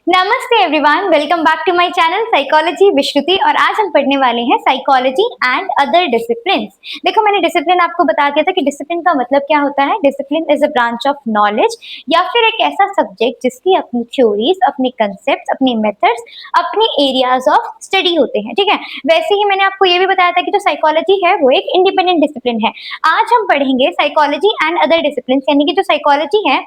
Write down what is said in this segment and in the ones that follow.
नमस्ते everyone, welcome back to my channel psychology Vishruti. और आज हम पढ़ने वाले हैं साइकोलॉजी एंड अदर डिसिप्लिन्स। देखो, मैंने डिसिप्लिन आपको बता दिया था कि डिसिप्लिन का मतलब क्या होता है। Discipline is a branch of knowledge या फिर एक ऐसा सब्जेक्ट जिसकी अपनी थ्योरीज, अपने कंसेप्ट, अपने मेथड्स, अपने एरियाज ऑफ स्टडी होते हैं। ठीक है, वैसे ही मैंने आपको ये भी बताया था कि जो साइकोलॉजी है वो एक इंडिपेंडेंट डिसिप्लिन है। आज हम पढ़ेंगे साइकोलॉजी एंड अदर डिसिप्लिन, यानी कि जो साइकोलॉजी है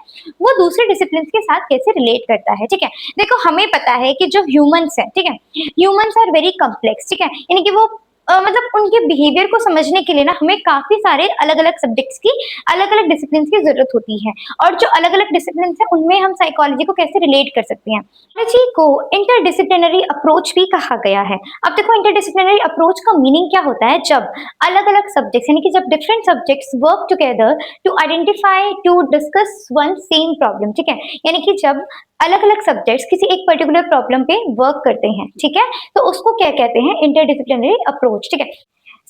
वो दूसरे डिसिप्लिन के साथ कैसे रिलेट करता है। ठीक है, देखो हमें पता है कि जो ह्यूमंस है, ठीक है, ह्यूमंस आर वेरी कम्प्लेक्स। ठीक है, यानी कि वो मतलब उनके बिहेवियर को समझने के लिए ना हमें काफी सारे अलग अलग सब्जेक्ट्स की, अलग अलग डिसिप्लिन की जरूरत होती है। और जो अलग अलग डिसिप्लिन है उनमें हम साइकोलॉजी को कैसे रिलेट कर सकते हैं। साइकोलॉजी को इंटरडिसिप्लिनरी अप्रोच भी कहा गया है। अब देखो, इंटरडिसिप्लिनरी अप्रोच का मीनिंग क्या होता है। जब अलग अलग सब्जेक्ट्स, यानी कि जब different subjects work together to identify, to discuss one same problem. ठीक है, यानी कि जब अलग अलग सब्जेक्ट्स किसी एक पर्टिकुलर प्रॉब्लम पे वर्क करते हैं, ठीक है, तो उसको क्या कहते हैं, इंटरडिसिप्लिनरी अप्रोच। ठीक है,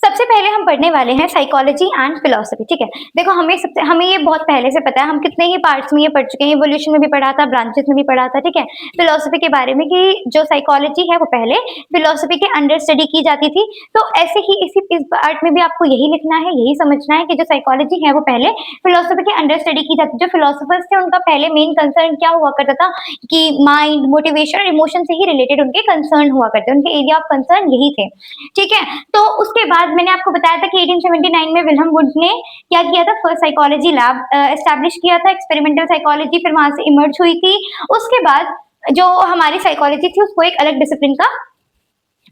सबसे पहले हम पढ़ने वाले हैं साइकोलॉजी एंड फिलोसफी। ठीक है, देखो हमें ये बहुत पहले से पता है, हम कितने ही पार्ट्स में ये पढ़ चुके हैं, इवोल्यूशन में भी पढ़ा था, ब्रांचेस में भी पढ़ा था। ठीक है, फिलोसफी के बारे में कि जो साइकोलॉजी है वो पहले फिलोसफी के अंडर स्टडी की जाती थी। तो ऐसे ही इस पार्ट में भी आपको यही लिखना है, यही समझना है कि जो साइकोलॉजी है वो पहले फिलोसफी के अंडर स्टडी की जाती थी। जो फिलोसफर्स थे उनका पहले मेन कंसर्न क्या हुआ करता था कि माइंड, मोटिवेशन और इमोशन से ही रिलेटेड उनके कंसर्न हुआ करते, उनके एरिया ऑफ कंसर्न यही थे। ठीक है, तो उसके बाद मैंने आपको बताया था कि 1879 में विल्हम वुड ने क्या किया था, फर्स्ट साइकोलॉजी लैब एस्टैब्लिश किया था, एक्सपेरिमेंटल साइकोलॉजी फिर वहां से इमर्ज हुई थी। उसके बाद जो हमारी साइकोलॉजी थी उसको एक अलग डिसिप्लिन का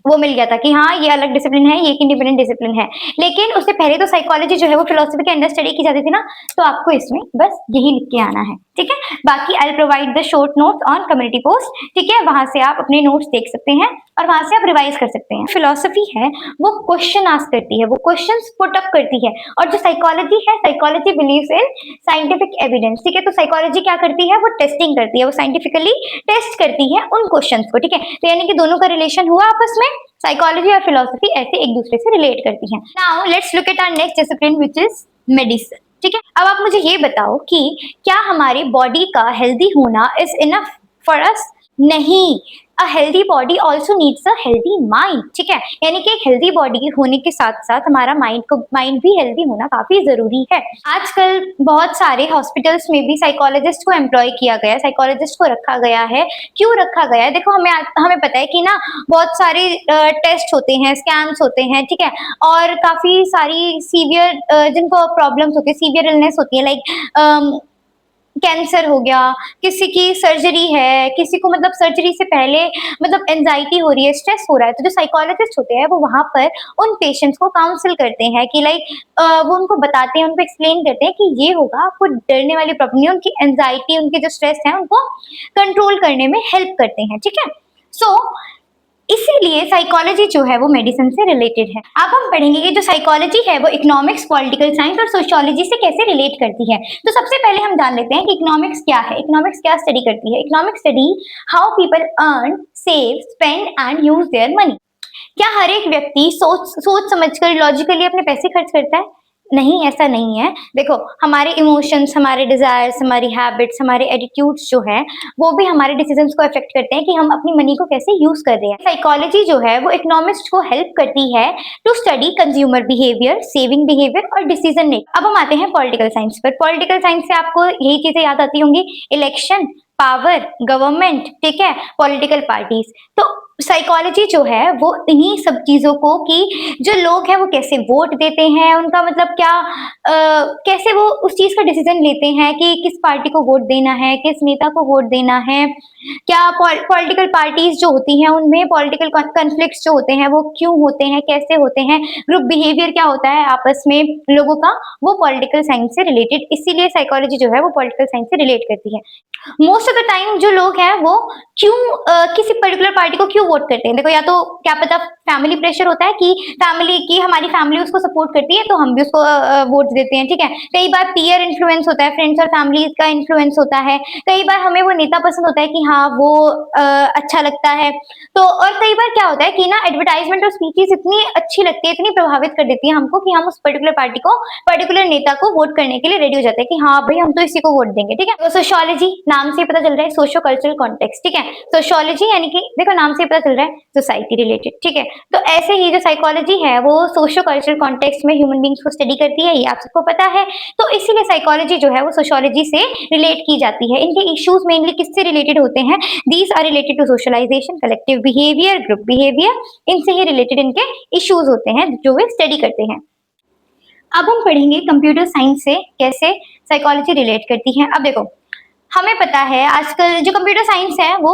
वो मिल गया था कि हाँ ये अलग डिसिप्लिन है, ये एक इंडिपेंडेंट डिसिप्लिन है। लेकिन उससे पहले तो साइकोलॉजी जो है वो फिलोसफी के अंडर स्टडी की जाती थी ना, तो आपको इसमें बस यही लिख के आना है। ठीक है, बाकी I provide the short notes on community post. ठीक है, वहां से आप अपने नोट्स देख सकते हैं और वहां से आप रिवाइज कर सकते हैं। फिलोसफी है वो क्वेश्चन आस्क करती है, वो क्वेश्चंस पुट अप करती है। और जो साइकोलॉजी है, psychology believes in scientific evidence. ठीक है, तो साइकोलॉजी क्या करती है, वो टेस्टिंग करती है, वो साइंटिफिकली टेस्ट करती है उन क्वेश्चंस को। ठीक है, तो यानी कि दोनों का रिलेशन हुआ आपस में, साइकोलॉजी और फिलोसफी ऐसे एक दूसरे से रिलेट करती हैं। Now let's look at our next discipline which is medicine. ठीक है, अब आप मुझे ये बताओ कि क्या हमारी बॉडी का हेल्दी होना इज इनफ फॉर अस? नहीं, a healthy body also needs a healthy mind. ठीक है, यानी कि एक हेल्दी बॉडी होने के साथ साथ हमारा माइंड भी हेल्दी होना काफी जरूरी है। आजकल बहुत सारे हॉस्पिटल्स में भी साइकोलॉजिस्ट को एम्प्लॉय किया गया है, साइकोलॉजिस्ट को रखा गया है। क्यों रखा गया है? देखो हमें पता है कि ना बहुत सारे टेस्ट होते हैं, स्कैन्स होते हैं। ठीक है, और काफी सारी सीवियर जिनको प्रॉब्लम्स होती है, सीवियर इलनेस होती है, लाइक कैंसर हो गया, किसी की सर्जरी है, किसी को मतलब सर्जरी से पहले मतलब एंजाइटी हो रही है, स्ट्रेस हो रहा है, तो जो साइकोलॉजिस्ट होते हैं वो वहां पर उन पेशेंट्स को काउंसिल करते हैं कि लाइक वो उनको बताते हैं, उनको एक्सप्लेन करते हैं कि ये होगा, आपको डरने वाली प्रॉब्लम नहीं है। उनकी एंजाइटी, उनके जो स्ट्रेस है उनको कंट्रोल करने में हेल्प करते हैं। ठीक है, सो इसीलिए साइकोलॉजी जो है वो मेडिसिन से रिलेटेड है। अब हम पढ़ेंगे कि जो साइकोलॉजी है वो इकोनॉमिक्स, पॉलिटिकल साइंस और सोशियोलॉजी से कैसे रिलेट करती है। तो सबसे पहले हम जान लेते हैं कि इकोनॉमिक्स क्या है। इकोनॉमिक्स क्या स्टडी करती है? Economics study how people earn, save, spend and use their money. क्या हर एक व्यक्ति सोच समझकर लॉजिकली अपने पैसे खर्च करता है? नहीं, ऐसा नहीं है। देखो, हमारे इमोशंस, हमारे डिजायर्स, हमारी हैबिट्स, हमारे एटीट्यूड्स जो है वो भी हमारे डिसीजंस को अफेक्ट करते हैं कि हम अपनी मनी को कैसे यूज कर रहे हैं। साइकोलॉजी जो है वो इकोनॉमिस्ट को हेल्प करती है to study consumer behaviour, saving behaviour और डिसीजन मेक। अब हम आते हैं पॉलिटिकल साइंस पर। पॉलिटिकल साइंस से आपको यही चीजें याद आती होंगी, इलेक्शन, पावर, गवर्नमेंट, ठीक है, पॉलिटिकल पार्टीज। तो साइकोलॉजी जो है वो इन्हीं सब चीजों को कि जो लोग हैं वो कैसे वोट देते हैं, उनका मतलब क्या कैसे वो उस चीज का डिसीजन लेते हैं कि किस पार्टी को वोट देना है, किस नेता को वोट देना है, क्या पॉलिटिकल पार्टीज जो होती हैं उनमें पॉलिटिकल कॉन्फ्लिक्ट्स जो होते हैं वो क्यों होते हैं, कैसे होते हैं, ग्रुप बिहेवियर क्या होता है आपस में लोगों का, वो पॉलिटिकल साइंस से रिलेटेड। इसीलिए साइकोलॉजी जो है वो पॉलिटिकल साइंस से रिलेट करती है। मोस्ट ऑफ द टाइम जो लोग हैं वो क्यों किसी पर्टिकुलर पार्टी को क्यों वोट करते हैं? देखो, या तो क्या पता फैमिली प्रेशर होता है कि हमारी फैमिली उसको सपोर्ट करती है तो हम भी उसको वोट देते हैं। ठीक है, कई बार पीयर इन्फ्लुएंस होता है, फ्रेंड्स और फैमिली का इन्फ्लुएंस होता है, कई बार हमें वो नेता पसंद होता है कि हाँ वो अच्छा लगता है। तो और कई बार क्या होता है कि ना एडवर्टाइजमेंट और स्पीचेस इतनी अच्छी लगती है, इतनी प्रभावित कर देती है हमको कि हम उस पर्टिकुलर पार्टी को, पर्टिकुलर नेता को वोट करने के लिए रेडी हो जाते हैं कि हाँ भाई हम तो इसी को वोट देंगे। ठीक है, तो सोशियोलॉजी नाम से पता चल रहा है, सोशो कल्चरल कॉन्टेक्स्ट। ठीक है, सोशियोलॉजी यानी कि देखो नाम से पता चल रहा है सोसाइटी रिलेटेड, ठीक है। तो ऐसे ही जो साइकोलॉजी है वो सोशियो कल्चरल कॉन्टेक्स्ट में ह्यूमन बींग्स को स्टडी करती है, ये आप सबको पता है। तो इसीलिए साइकोलॉजी जो है वो सोशियोलॉजी से रिलेट की जाती है। इनके इश्यूज मेनली किससे रिलेटेड होते हैं? These are related to socialisation, collective behaviour, group behaviour, इनसे ही रिलेटेड इनके इश्यूज होते हैं जो वे स्टडी करते हैं। अब हम पढ़ेंगे कंप्यूटर साइंस से कैसे साइकोलॉजी रिलेट करती है। अब देखो हमें पता है आजकल जो कंप्यूटर साइंस है वो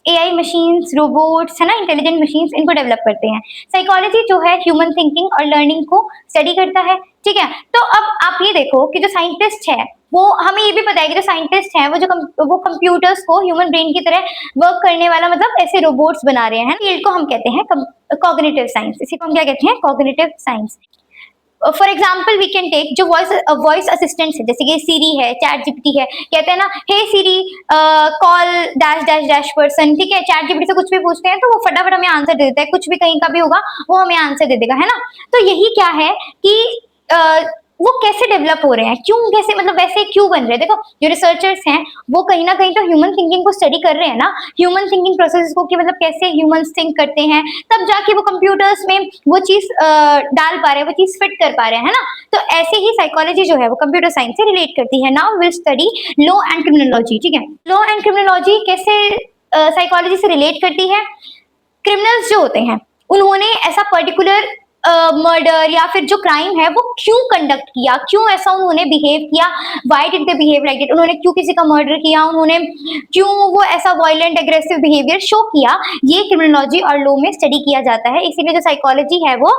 एआई मशीन्स, रोबोट्स है ना, इंटेलिजेंट मशीन्स, इनको डेवलप करते हैं। साइकोलॉजी जो है ह्यूमन थिंकिंग और लर्निंग को स्टडी करता है, ठीक है। तो अब आप ये देखो कि जो साइंटिस्ट है वो, हमें ये भी पता है कि जो साइंटिस्ट हैं वो कंप्यूटर्स को ह्यूमन ब्रेन की तरह वर्क करने वाला मतलब ऐसे रोबोट्स बना रहे हैं। फील्ड को हम कहते हैं कॉग्निटिव साइंस। इसी को हम क्या कहते हैं? Cognitive science. For example we can take जो वॉइस असिस्टेंट्स है, जैसे कि सीरी है, चैट जीपीटी है, कहते हैं ना hey Siri call dash dash dash person, ठीक है। चैट जीपीटी से कुछ भी पूछते हैं तो वो फटाफट हमें आंसर दे देता है, कुछ भी कहीं का भी होगा वो हमें आंसर दे देगा, है ना। तो यही क्या है कि वो कैसे डेवलप हो रहे हैं, क्यों, कैसे, मतलब वैसे क्यों बन रहे हैं। देखो जो रिसर्चर्स हैं वो कहीं ना कहीं तो ह्यूमन थिंकिंग को स्टडी कर रहे हैं ना, ह्यूमन थिंकिंग प्रोसेस को, कि मतलब कैसे ह्यूमंस थिंक करते हैं, तब जाके वो कंप्यूटर्स में वो चीज डाल पा रहे हैं, वो चीज फिट कर पा रहे हैं, है ना। तो ऐसे ही साइकोलॉजी जो है वो कंप्यूटर साइंस से रिलेट करती है। Now will study law and criminology, ठीक है। लॉ एंड क्रिमिनोलॉजी कैसे साइकोलॉजी से रिलेट करती है? क्रिमिनल्स जो होते हैं उन्होंने ऐसा पर्टिकुलर मर्डर या फिर जो क्राइम है वो क्यों कंडक्ट किया, क्यों ऐसा उन्होंने बिहेव किया, why did they behave like it, उन्होंने क्यों किसी का मर्डर किया, उन्होंने क्यों वो ऐसा वायलेंट एग्रेसिव बिहेवियर शो किया, ये क्रिमिनोलॉजी और लॉ में स्टडी किया जाता है। इसीलिए जो साइकोलॉजी है वो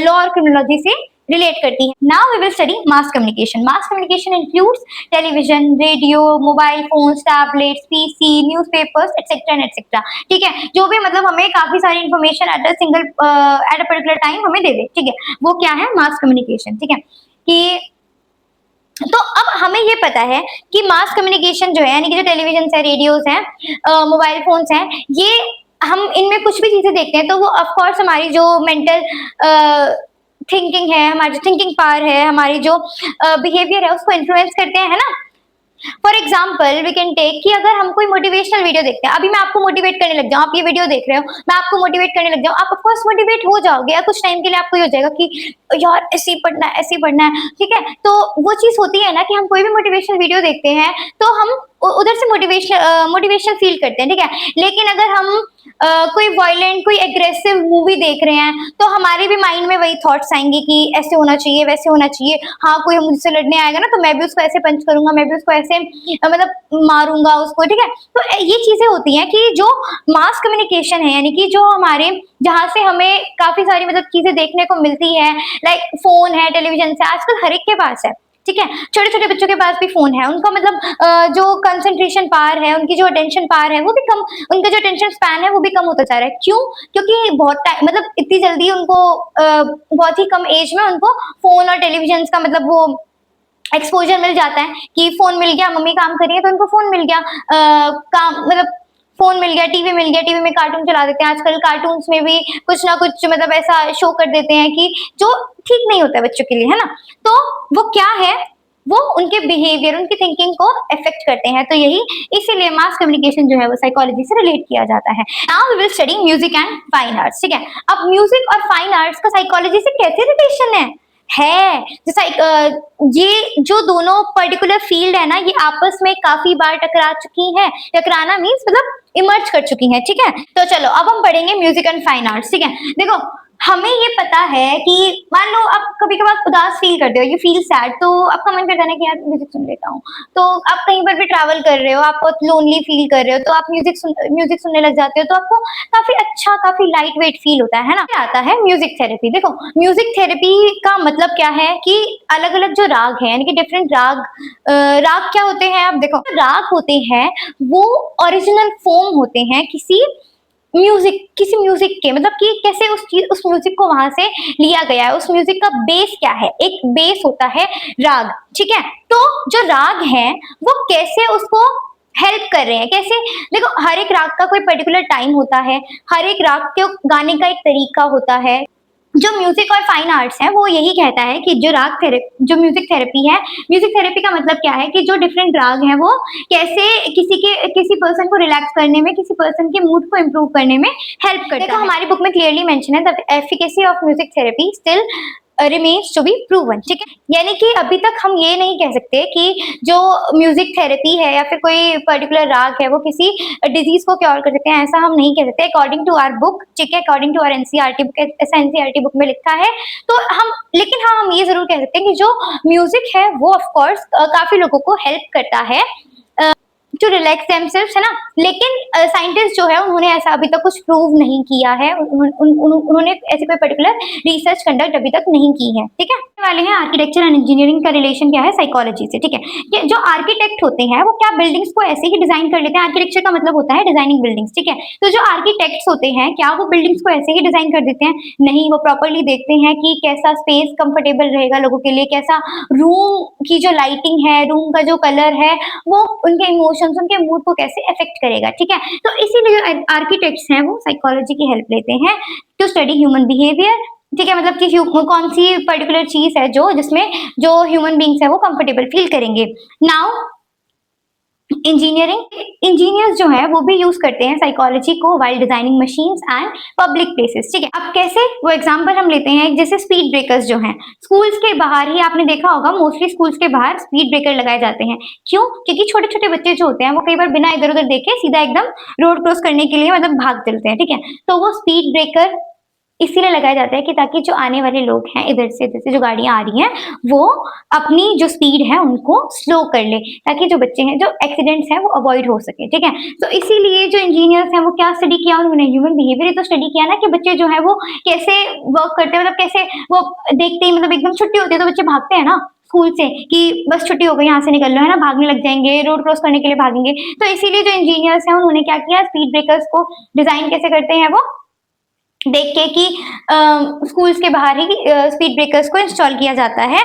लॉ और क्रिमिनोलॉजी से रिलेट करती है। Now we will study mass communication. Mass communication includes television, radio, mobile phones, tablets, PC, newspapers etcetera and etcetera, ठीक है। जो भी मतलब हमें काफी सारी information at a particular time हमें दे दे, ठीक है, वो क्या है? मास कम्युनिकेशन, ठीक है। कि तो अब हमें ये पता है कि मास कम्युनिकेशन जो है यानी कि जो टेलीविजन है, रेडियोस हैं, मोबाइल फोन्स हैं, ये हम इनमें कुछ भी चीजें देखते हैं तो वो ऑफ कोर्स हमारी जो मेंटल थिंकिंग है, हमारी जो थिंकिंग पावर है, हमारी जो बिहेवियर है उसको इन्फ्लुएंस करते हैं, है ना। For example we can take कि अगर हम कोई मोटिवेशनल वीडियो देखते हैं, अभी मैं आपको मोटिवेट करने लग जाऊं, आप ये वीडियो देख रहे हो, मैं आपको मोटिवेट करने लग जाऊं, आप ऑफकोर्स मोटिवेट हो जाओगे, या कुछ टाइम के लिए आपको ये हो जाएगा कि यार ऐसे ही पढ़ना है, ऐसे ही पढ़ना है, ठीक है। तो वो चीज होती है ना कि हम कोई भी मोटिवेशनल वीडियो देखते हैं तो हम उधर से मोटिवेशन फील करते हैं, ठीक है। लेकिन अगर हम कोई वायलेंट, कोई एग्रेसिव मूवी देख रहे हैं तो हमारे भी माइंड में वही थॉट्स आएंगे कि ऐसे होना चाहिए, वैसे होना चाहिए, हाँ कोई मुझसे लड़ने आएगा ना तो मैं भी उसको ऐसे पंच करूंगा, मैं भी उसको ऐसे मतलब मारूंगा उसको, ठीक है। तो ये चीजें होती हैं कि जो मास कम्युनिकेशन है यानी कि जो हमारे, जहां से हमें काफी सारी मतलब चीजें देखने को मिलती है, लाइक फोन है, टेलीविजन से आजकल हर एक के पास है, ठीक है। छोटे छोटे बच्चों के पास भी फोन है, उनका मतलब जो कंसंट्रेशन पावर है, उनकी जो अटेंशन पावर है वो भी कम, उनका जो अटेंशन स्पैन है वो भी कम होता जा रहा है। क्यों? क्योंकि बहुत टाइम मतलब इतनी जल्दी उनको बहुत ही कम एज में उनको फोन और टेलीविजन का मतलब वो एक्सपोजर मिल जाता है कि फोन मिल गया, मम्मी काम कर रही है तो उनको फोन मिल गया, काम मतलब फोन मिल गया, टीवी मिल गया, टीवी में कार्टून चला देते हैं। आजकल कार्टून्स में भी कुछ ना कुछ मतलब ऐसा शो कर देते हैं कि जो ठीक नहीं होता है बच्चों के लिए, है ना। तो वो क्या है, वो उनके बिहेवियर, उनकी थिंकिंग को इफेक्ट करते हैं। तो यही इसीलिए मास कम्युनिकेशन जो है वो साइकोलॉजी से रिलेट किया जाता है। Now we will study music and fine arts, ठीक है। अब म्यूजिक और फाइन आर्ट्स का साइकोलॉजी से कैसे रिलेशन है जैसा ये जो दोनों पर्टिकुलर फील्ड है ना, ये आपस में काफी बार टकरा चुकी हैं। टकराना मीन्स मतलब इमर्ज कर चुकी हैं, ठीक है। तो चलो अब हम पढ़ेंगे म्यूजिक एंड फाइन आर्ट्स, ठीक है। देखो हमें ये पता है कि मान लो आप कभी कभार उदास फील करते हो, यू फील सैड, तो आपका मन करता है ना कि यार म्यूजिक सुन लेता हूँ। तो आप कहीं पर भी ट्रैवल कर रहे हो, आप बहुत लोनली फील कर रहे हो, तो आप म्यूजिक सुनने लग जाते हो, तो आपको काफी अच्छा, काफी लाइट वेट फील होता है ना। आता है म्यूजिक थेरेपी। देखो म्यूजिक थेरेपी का मतलब क्या है कि अलग अलग जो राग है यानी कि डिफरेंट राग क्या होते हैं, आप देखो राग होते हैं वो ओरिजिनल फॉर्म होते हैं किसी म्यूजिक के, मतलब कि कैसे उस म्यूजिक को वहां से लिया गया है, उस म्यूजिक का बेस क्या है, एक बेस होता है राग, ठीक है। तो जो राग है वो कैसे उसको हेल्प कर रहे हैं, कैसे, देखो हर एक राग का कोई पर्टिकुलर टाइम होता है, हर एक राग के गाने का एक तरीका होता है, जो म्यूजिक और फाइन आर्ट्स है वो यही कहता है कि जो म्यूजिक थेरेपी है, म्यूजिक थेरेपी का मतलब क्या है कि जो डिफरेंट राग हैं वो कैसे किसी पर्सन को रिलैक्स करने में, किसी पर्सन के मूड को इम्प्रूव करने में हेल्प करता है। देखो हमारी बुक में क्लियरली मेंशन है the efficacy of music therapy still remains to be proven, ठीक है। यानी कि अभी तक हम ये नहीं कह सकते कि जो म्यूजिक थेरेपी है या फिर कोई पर्टिकुलर राग है वो किसी डिजीज को क्योर कर सकते हैं, ऐसा हम नहीं कह सकते अकॉर्डिंग टू आवर बुक, ठीक है, according to our NCERT book, ऐसा एनसीईआरटी बुक में लिखा है। तो लेकिन हाँ हम ये जरूर कह सकते हैं कि जो म्यूजिक है वो ऑफ कोर्स काफी लोगों को हेल्प करता है टू रिलैक्स देमसेल्व्स, है ना। लेकिन साइंटिस्ट जो है उन्होंने ऐसा अभी तक कुछ प्रूव नहीं किया है, उन्होंने ऐसे कोई पर्टिकुलर रिसर्च कंडक्ट अभी तक नहीं की है, ठीक है। वाले हैं आर्किटेक्चर एंड इंजीनियरिंग का रिलेशन क्या है साइकोलॉजी से, ठीक है। कि जो आर्किटेक्ट होते हैं वो क्या बिल्डिंग्स को ऐसे ही डिजाइन कर लेते हैं, आर्किटेक्चर का मतलब होता है डिजाइनिंग बिल्डिंग्स, ठीक है। तो जो आर्किटेक्ट्स होते हैं क्या वो बिल्डिंग्स को ऐसे ही डिजाइन कर देते हैं? नहीं, वो प्रॉपरली देखते हैं कि कैसा स्पेस कंफर्टेबल रहेगा लोगों के लिए, कैसा रूम की जो लाइटिंग है, रूम का जो कलर है वो उनके इमोशंस, उनके मूड को कैसे अफेक्ट करेगा, ठीक है। तो इसीलिए जो आर्किटेक्ट्स हैं वो साइकोलॉजी की हेल्प लेते हैं टू स्टडी ह्यूमन बिहेवियर, ठीक है। मतलब कि कौन सी पर्टिकुलर चीज है जो जिसमें जो ह्यूमन बींग्स है वो कंफर्टेबल फील करेंगे। नाउ इंजीनियर्स जो है वो भी यूज करते हैं साइकोलॉजी को while designing machines and public places, ठीक है। अब कैसे, वो एग्जांपल हम लेते हैं जैसे स्पीड ब्रेकर्स जो हैं स्कूल्स के बाहर ही आपने देखा होगा, मोस्टली स्कूल्स के बाहर स्पीड ब्रेकर लगाए जाते हैं। क्यों? क्योंकि छोटे छोटे बच्चे जो होते हैं वो कई बार बिना इधर उधर देखे सीधा एकदम रोड क्रॉस करने के लिए मतलब भाग चलते हैं, ठीक है। तो वो स्पीड ब्रेकर इसीलिए लगाया जाता है कि ताकि जो आने वाले लोग हैं इधर से जो गाड़ियां आ रही हैं वो अपनी जो स्पीड है उनको स्लो कर ले, ताकि जो बच्चे हैं जो एक्सीडेंट्स हैं वो अवॉइड हो सके, ठीक है। तो इसीलिए जो इंजीनियर्स हैं वो क्या स्टडी किया उन्होंने? ह्यूमन बिहेवियर तो स्टडी किया ना, कि बच्चे जो है वो कैसे वर्क करते हैं, मतलब कैसे वो देखते ही मतलब एकदम छुट्टी होती है तो बच्चे भागते हैं ना स्कूल से कि बस छुट्टी हो गई यहाँ से निकल लो, है ना, भागने लग जाएंगे, रोड क्रॉस करने के लिए भागेंगे। तो इसीलिए जो इंजीनियर्स हैं उन्होंने क्या किया, स्पीड ब्रेकर्स को डिजाइन कैसे करते हैं वो देख के कि स्कूल्स के बाहर ही स्पीड ब्रेकर्स को इंस्टॉल किया जाता है।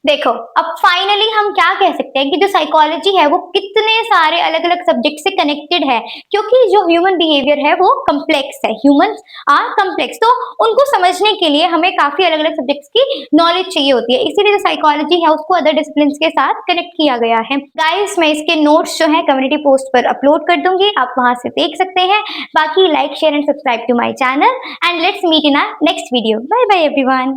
देखो अब फाइनली हम क्या कह सकते हैं कि जो साइकोलॉजी है वो कितने सारे अलग अलग सब्जेक्ट से कनेक्टेड है, क्योंकि जो ह्यूमन बिहेवियर है वो कम्प्लेक्स है, ह्यूमंस आर कम्प्लेक्स। तो उनको समझने के लिए हमें काफी अलग अलग सब्जेक्ट्स की नॉलेज चाहिए होती है, इसीलिए जो साइकोलॉजी है उसको अदर डिसिप्लिन के साथ कनेक्ट किया गया है। गाइस मैं इसके नोट्स जो है कम्युनिटी पोस्ट पर अपलोड कर दूंगी, आप वहां से देख सकते हैं। बाकी like share and subscribe to my channel and let's meet in our next video. Bye bye everyone.